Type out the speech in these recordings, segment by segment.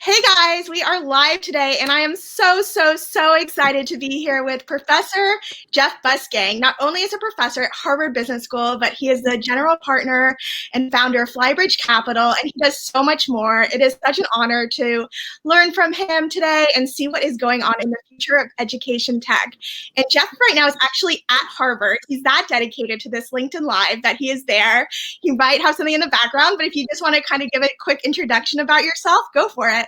Hey guys, we are live today, and I am so excited to be here with Professor Jeff Bussgang. Not only is a professor at Harvard Business School, but he is the general partner and founder of Flybridge Capital, and he does so much more. It is such an honor to learn from him today and see what is going on in the future of education tech. And Jeff right now is actually at Harvard. He's that dedicated to this LinkedIn Live that he is there. You might have something in the background, but if you just want to kind of give a quick introduction about yourself, go for it.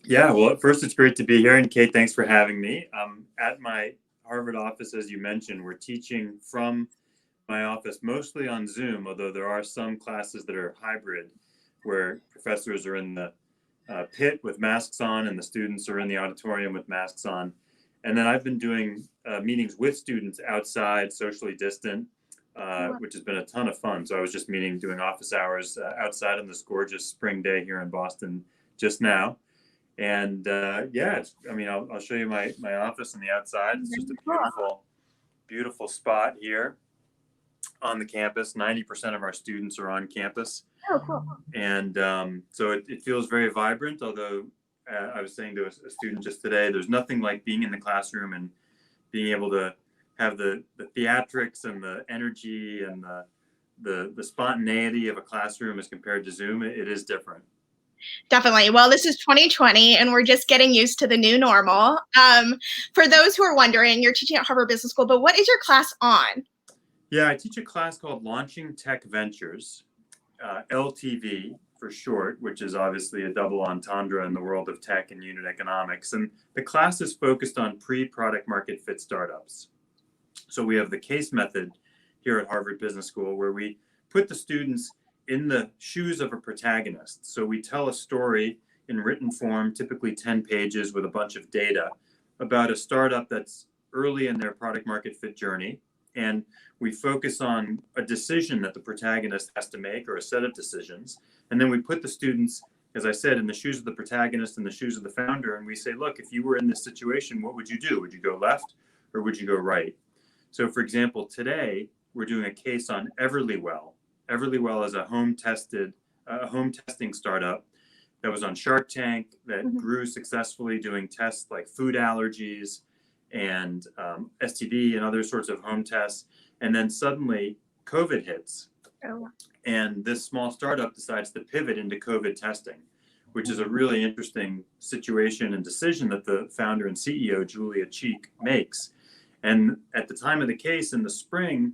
Yeah, well, at first, it's great to be here. And Kate, thanks for having me. At my Harvard office, as you mentioned, we're teaching from my office mostly on Zoom, although there are some classes that are hybrid where professors are in the pit with masks on and the students are in the auditorium with masks on. And then I've been doing meetings with students outside, socially distant, which has been a ton of fun. So I was just doing office hours outside on this gorgeous spring day here in Boston just now. And I'll show you my office on the outside. It's just a beautiful spot here on the campus. 90% of our students are on campus. Oh, cool. And so it feels very vibrant, although I was saying to a student just today, there's nothing like being in the classroom and being able to have the theatrics and the energy and the spontaneity of a classroom as compared to Zoom. It is different. Definitely. Well, this is 2020, and we're just getting used to the new normal. For those who are wondering, you're teaching at Harvard Business School, but what is your class on? Yeah, I teach a class called Launching Tech Ventures, LTV for short, which is obviously a double entendre in the world of tech and unit economics. And the class is focused on pre-product market fit startups. So we have the case method here at Harvard Business School where we put the students in the shoes of a protagonist. So we tell a story in written form, typically 10 pages with a bunch of data about a startup that's early in their product market fit journey. And we focus on a decision that the protagonist has to make or a set of decisions. And then we put the students, as I said, in the shoes of the protagonist and the shoes of the founder. And we say, look, if you were in this situation, what would you do? Would you go left or would you go right? So for example, today we're doing a case on Everlywell. Everlywell is a home testing startup that was on Shark Tank that grew successfully doing tests like food allergies and STD and other sorts of home tests. And then suddenly COVID hits. Oh. And this small startup decides to pivot into COVID testing, which is a really interesting situation and decision that the founder and CEO, Julia Cheek, makes. And at the time of the case in the spring,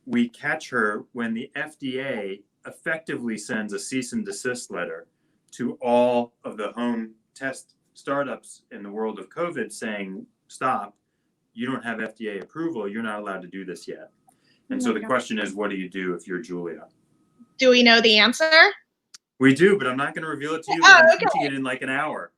we catch her when the FDA effectively sends a cease and desist letter to all of the home test startups in the world of COVID saying, stop, you don't have FDA approval, you're not allowed to do this yet. And so the question is, what do you do if you're Julia? Do we know the answer? We do, but I'm not going to reveal it to you. I'm teaching it in like an hour.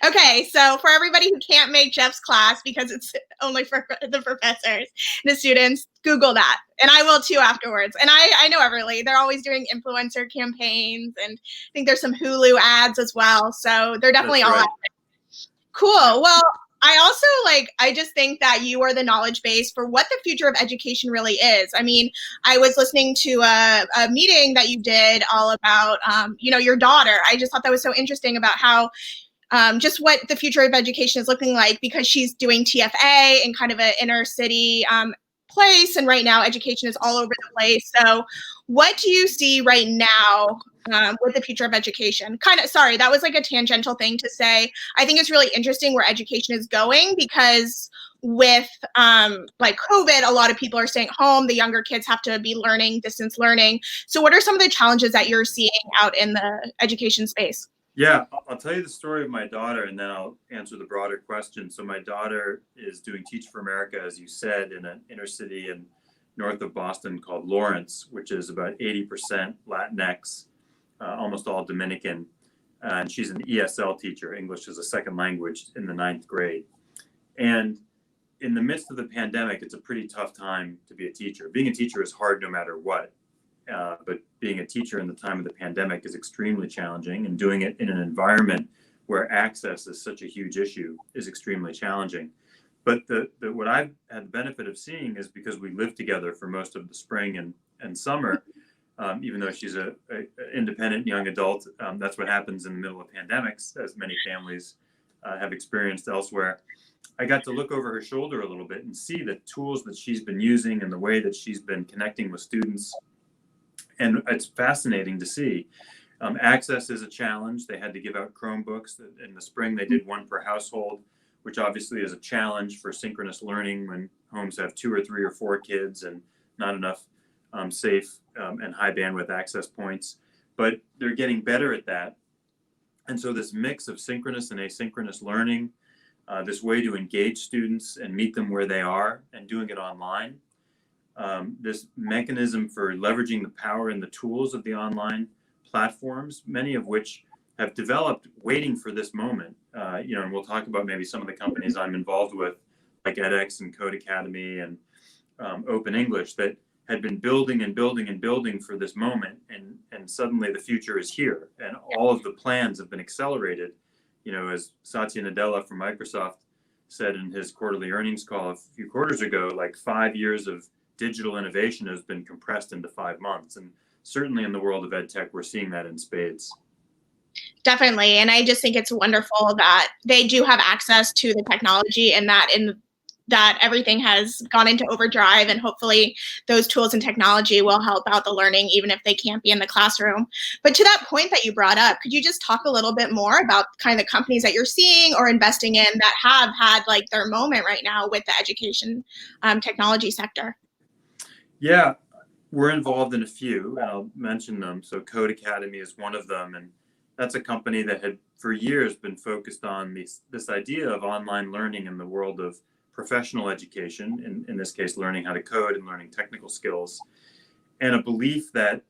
Okay, so for everybody who can't make Jeff's class because it's only for the professors, the students, Google that. And I will too afterwards. And I know Everly, they're always doing influencer campaigns, and I think there's some Hulu ads as well. So they're definitely all out there. Cool. Well, I just think that you are the knowledge base for what the future of education really is. I mean, I was listening to a meeting that you did all about, your daughter. I just thought that was so interesting about how just what the future of education is looking like, because she's doing TFA in kind of an inner city place, and right now education is all over the place. So what do you see right now with the future of education? Sorry, that was like a tangential thing to say. I think it's really interesting where education is going, because with like COVID, a lot of people are staying home. The younger kids have to be learning distance learning. So what are some of the challenges that you're seeing out in the education space? Yeah, I'll tell you the story of my daughter, and then I'll answer the broader question. So my daughter is doing Teach for America, as you said, in an inner city in north of Boston called Lawrence, which is about 80% Latinx, almost all Dominican. And she's an ESL teacher, English as a second language, in the 9th grade. And in the midst of the pandemic, it's a pretty tough time to be a teacher. Being a teacher is hard no matter what. But being a teacher in the time of the pandemic is extremely challenging, and doing it in an environment where access is such a huge issue is extremely challenging. But what I've had the benefit of seeing is, because we lived together for most of the spring and summer, even though she's a independent young adult. That's what happens in the middle of pandemics, as many families have experienced elsewhere. I got to look over her shoulder a little bit and see the tools that she's been using and the way that she's been connecting with students. And it's fascinating to see. Access is a challenge. They had to give out Chromebooks. In the spring, they did one per household, which obviously is a challenge for synchronous learning when homes have 2 or 3 or 4 kids and not enough safe and high bandwidth access points. But they're getting better at that. And so this mix of synchronous and asynchronous learning, this way to engage students and meet them where they are and doing it online, this mechanism for leveraging the power and the tools of the online platforms, many of which have developed waiting for this moment. And we'll talk about maybe some of the companies I'm involved with, like edX and Code Academy and Open English, that had been building and building and building for this moment, and suddenly the future is here, and all of the plans have been accelerated. As Satya Nadella from Microsoft said in his quarterly earnings call a few quarters ago, like 5 years of digital innovation has been compressed into 5 months. And certainly in the world of ed tech, we're seeing that in spades. Definitely. And I just think it's wonderful that they do have access to the technology, and that everything has gone into overdrive, and hopefully those tools and technology will help out the learning even if they can't be in the classroom. But to that point that you brought up, could you just talk a little bit more about kind of the companies that you're seeing or investing in that have had like their moment right now with the education technology sector? Yeah, we're involved in a few, and I'll mention them. So Code Academy is one of them, and that's a company that had for years been focused on this idea of online learning in the world of professional education, in this case, learning how to code and learning technical skills, and a belief that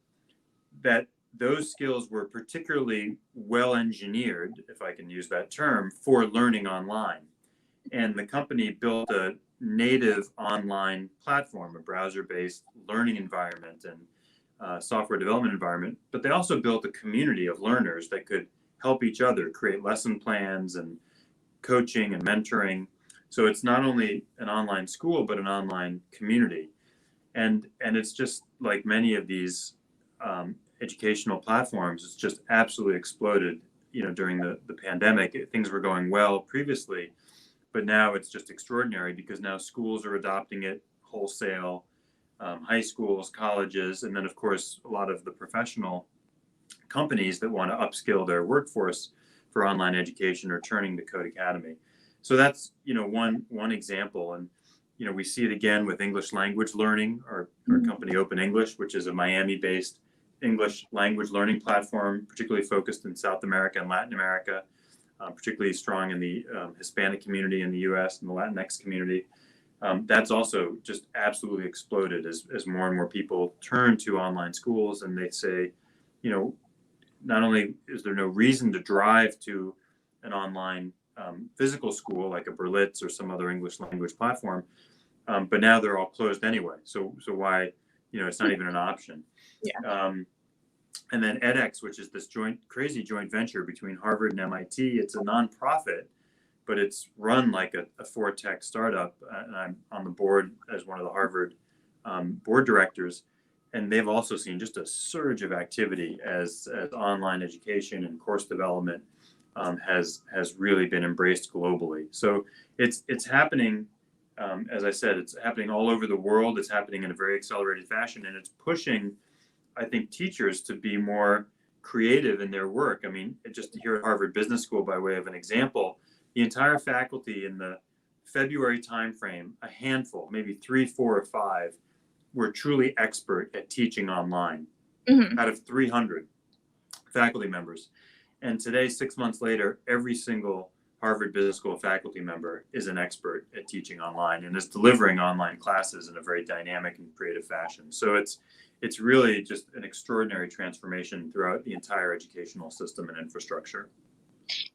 those skills were particularly well engineered, if I can use that term, for learning online. And the company built a native online platform, a browser-based learning environment and software development environment, but they also built a community of learners that could help each other create lesson plans and coaching and mentoring. So it's not only an online school, but an online community. And it's just like many of these educational platforms, it's just absolutely exploded, during the pandemic. Things were going well previously, but now it's just extraordinary because now schools are adopting it wholesale, high schools, colleges, and then of course, a lot of the professional companies that want to upskill their workforce for online education are turning to Code Academy. So that's, one example. And, we see it again with English language learning, our company Open English, which is a Miami-based English language learning platform, particularly focused in South America and Latin America, particularly strong in the Hispanic community in the US and the Latinx community. That's also just absolutely exploded as more and more people turn to online schools, and they say, not only is there no reason to drive to an online physical school like a Berlitz or some other English language platform, but now they're all closed anyway. So why, it's not even an option. Yeah. And then edX, which is this crazy joint venture between Harvard and MIT. It's a nonprofit, but it's run like a for-tech startup. And I'm on the board as one of the Harvard board directors. And they've also seen just a surge of activity as online education and course development has really been embraced globally. So it's happening, as I said, it's happening all over the world. It's happening in a very accelerated fashion, and it's pushing, I think, teachers to be more creative in their work. I mean, just here at Harvard Business School, by way of an example, the entire faculty in the February timeframe, a handful, maybe 3, 4, or 5, were truly expert at teaching online out of 300 faculty members. And today, 6 months later, every single Harvard Business School faculty member is an expert at teaching online and is delivering online classes in a very dynamic and creative fashion. So it's really just an extraordinary transformation throughout the entire educational system and infrastructure.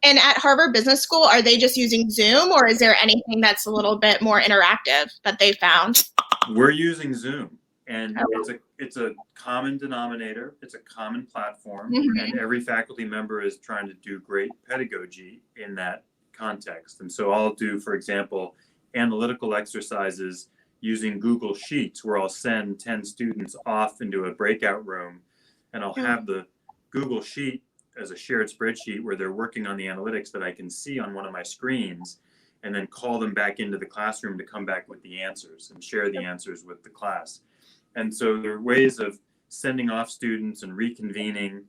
And at Harvard Business School, are they just using Zoom, or is there anything that's a little bit more interactive that they found? We're using Zoom, and it's a common denominator. It's a common platform, and every faculty member is trying to do great pedagogy in that context. And so I'll do, for example, analytical exercises using Google Sheets, where I'll send 10 students off into a breakout room and I'll have the Google Sheet as a shared spreadsheet where they're working on the analytics that I can see on one of my screens, and then call them back into the classroom to come back with the answers and share the answers with the class. And so there are ways of sending off students and reconvening.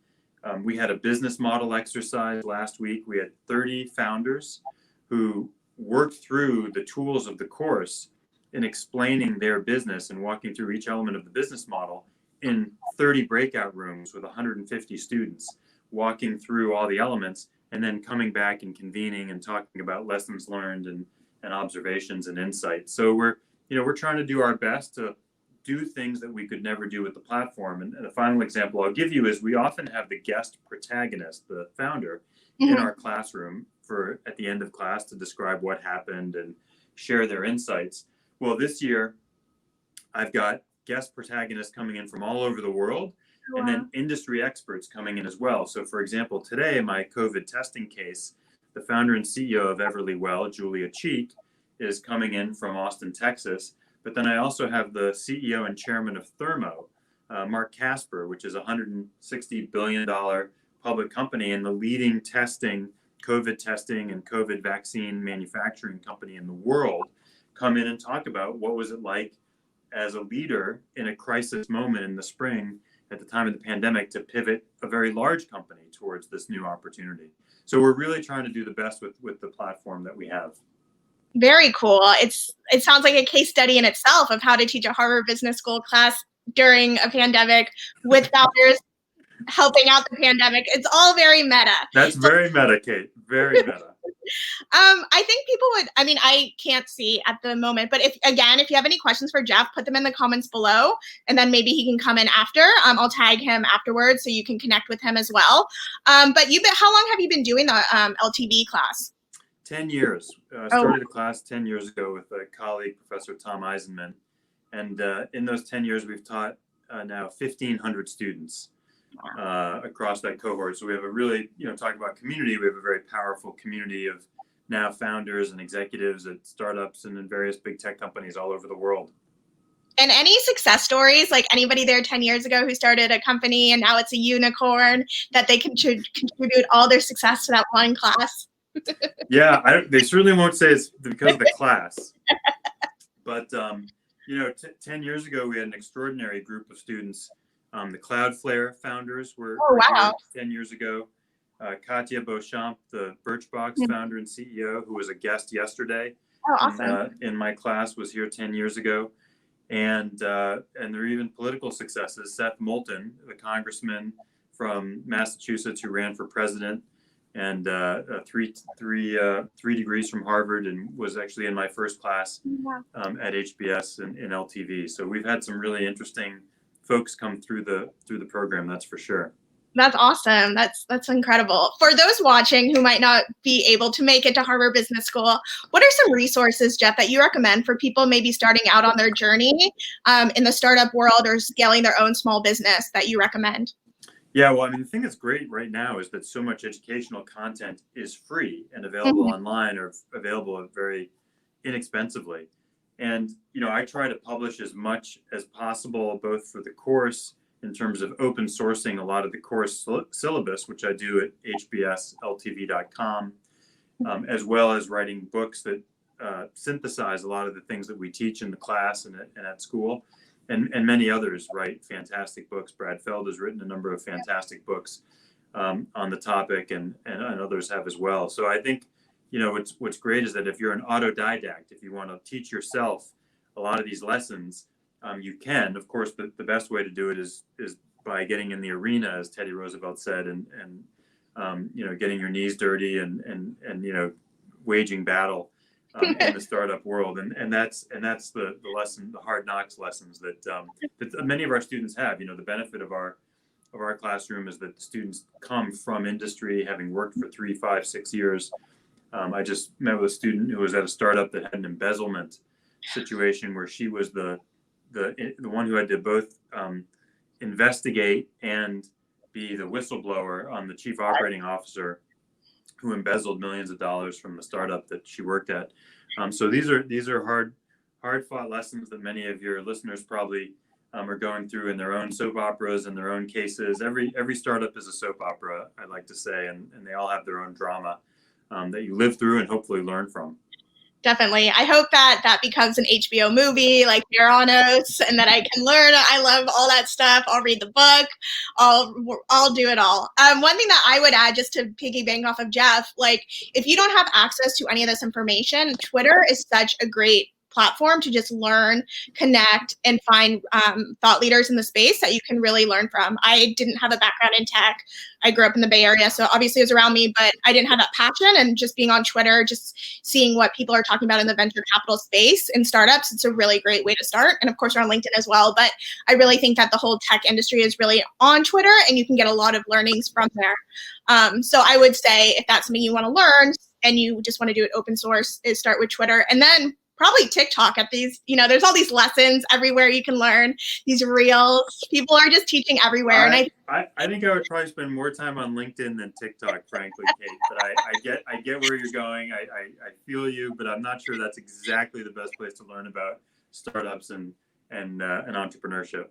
We had a business model exercise last week. We had 30 founders who worked through the tools of the course in explaining their business and walking through each element of the business model in 30 breakout rooms with 150 students, walking through all the elements, and then coming back and convening and talking about lessons learned and observations and insights. So we're trying to do our best to do things that we could never do with the platform. And the final example I'll give you is we often have the guest protagonist, the founder, in our classroom for at the end of class to describe what happened and share their insights. Well, this year I've got guest protagonists coming in from all over the world, and then industry experts coming in as well. So for example, today, my COVID testing case, the founder and CEO of Everlywell, Julia Cheek, is coming in from Austin, Texas. But then I also have the CEO and chairman of Thermo, Mark Casper, which is a $160 billion public company and the leading COVID testing and COVID vaccine manufacturing company in the world, come in and talk about what was it like as a leader in a crisis moment in the spring at the time of the pandemic to pivot a very large company towards this new opportunity. So we're really trying to do the best with the platform that we have. Very cool. It sounds like a case study in itself of how to teach a Harvard Business School class during a pandemic with founders helping out the pandemic. It's all very meta. That's very meta, Kate. Very meta. I think people would, I mean, I can't see at the moment, but if you have any questions for Jeff, put them in the comments below, and then maybe he can come in after. I'll tag him afterwards so you can connect with him as well. But how long have you been doing the LTV class? 10 years. I started a class 10 years ago with a colleague, Professor Tom Eisenman. And in those 10 years, we've taught now 1,500 students across that cohort. So we have a really, talking about community, we have a very powerful community of now founders and executives at startups and in various big tech companies all over the world. And any success stories, like anybody there 10 years ago who started a company and now it's a unicorn, that they can contribute all their success to that one class? Yeah, they certainly won't say it's because of the class. But, 10 years ago, we had an extraordinary group of students. The Cloudflare founders were 10 years ago. Katya Beauchamp, the Birchbox founder and CEO, who was a guest yesterday in my class, was here 10 years ago. And there are even political successes. Seth Moulton, the congressman from Massachusetts who ran for president, and three degrees from Harvard, and was actually in my first class at HBS in LTV. So we've had some really interesting folks come through the program, that's for sure. That's awesome. That's incredible. For those watching who might not be able to make it to Harvard Business School, what are some resources, Jeff, that you recommend for people maybe starting out on their journey in the startup world or scaling their own small business that you recommend? Yeah, well, I mean, the thing that's great right now is that so much educational content is free and available online or available very inexpensively. And, I try to publish as much as possible, both for the course in terms of open sourcing a lot of the course syllabus, which I do at hbsltv.com, as well as writing books that synthesize a lot of the things that we teach in the class and at school. And many others write fantastic books. Brad Feld has written a number of fantastic books on the topic, and others have as well. So I think, what's great is that if you're an autodidact, if you want to teach yourself a lot of these lessons, you can. Of course, the best way to do it is by getting in the arena, as Teddy Roosevelt said, and getting your knees dirty and waging battle in the startup world, and that's the lesson, the hard knocks lessons that many of our students have. The benefit of our classroom is that the students come from industry, having worked for 3, 5, 6 years. I just met with a student who was at a startup that had an embezzlement situation where she was the one who had to both investigate and be the whistleblower on the chief operating officer who embezzled millions of dollars from the startup that she worked at. So these are hard fought lessons that many of your listeners probably are going through in their own soap operas and their own cases. Every startup is a soap opera, I like to say, and they all have their own drama that you live through and hopefully learn from. Definitely. I hope that that becomes an HBO movie like Theranos, and that I can learn. I love all that stuff. I'll read the book. I'll do it all. One thing that I would add, just to piggyback off of Jeff, like if you don't have access to any of this information, Twitter is such a great platform to just learn, connect, and find thought leaders in the space that you can really learn from. I didn't have a background in tech. I grew up in the Bay Area, so obviously it was around me, but I didn't have that passion. And just being on Twitter, just seeing what people are talking about in the venture capital space and startups, it's a really great way to start. And of course, we're on LinkedIn as well. But I really think that the whole tech industry is really on Twitter, and you can get a lot of learnings from there. So I would say if that's something you want to learn and you just want to do it open source, is start with Twitter. And then probably TikTok at these, there's all these lessons everywhere you can learn, these reels. People are just teaching everywhere. I think I would probably spend more time on LinkedIn than TikTok, frankly, Kate. But I get where you're going. I feel you, but I'm not sure that's exactly the best place to learn about startups and entrepreneurship.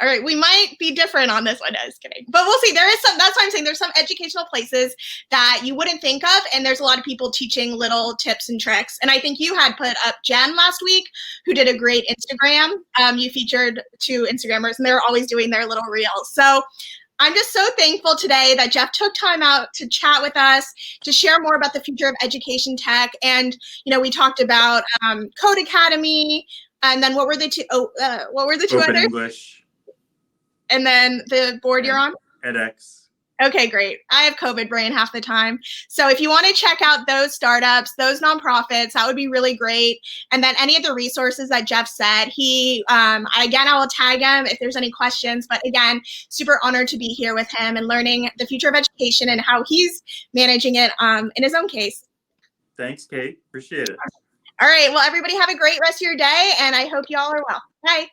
All right, we might be different on this one. I was kidding. But we'll see. There is some, that's why I'm saying there's some educational places that you wouldn't think of, and there's a lot of people teaching little tips and tricks. And I think you had put up Jen last week, who did a great Instagram. You featured 2 Instagrammers, and they're always doing their little reels. So I'm just so thankful today that Jeff took time out to chat with us, to share more about the future of education tech. And, we talked about Code Academy, and then what were the two Open others? English. And then the board you're on? edX. Okay, great. I have COVID brain half the time. So if you want to check out those startups, those nonprofits, that would be really great. And then any of the resources that Jeff said, I will tag him if there's any questions. But again, super honored to be here with him and learning the future of education and how he's managing it in his own case. Thanks, Kate. Appreciate it. All right. Well, everybody have a great rest of your day, and I hope you all are well. Bye.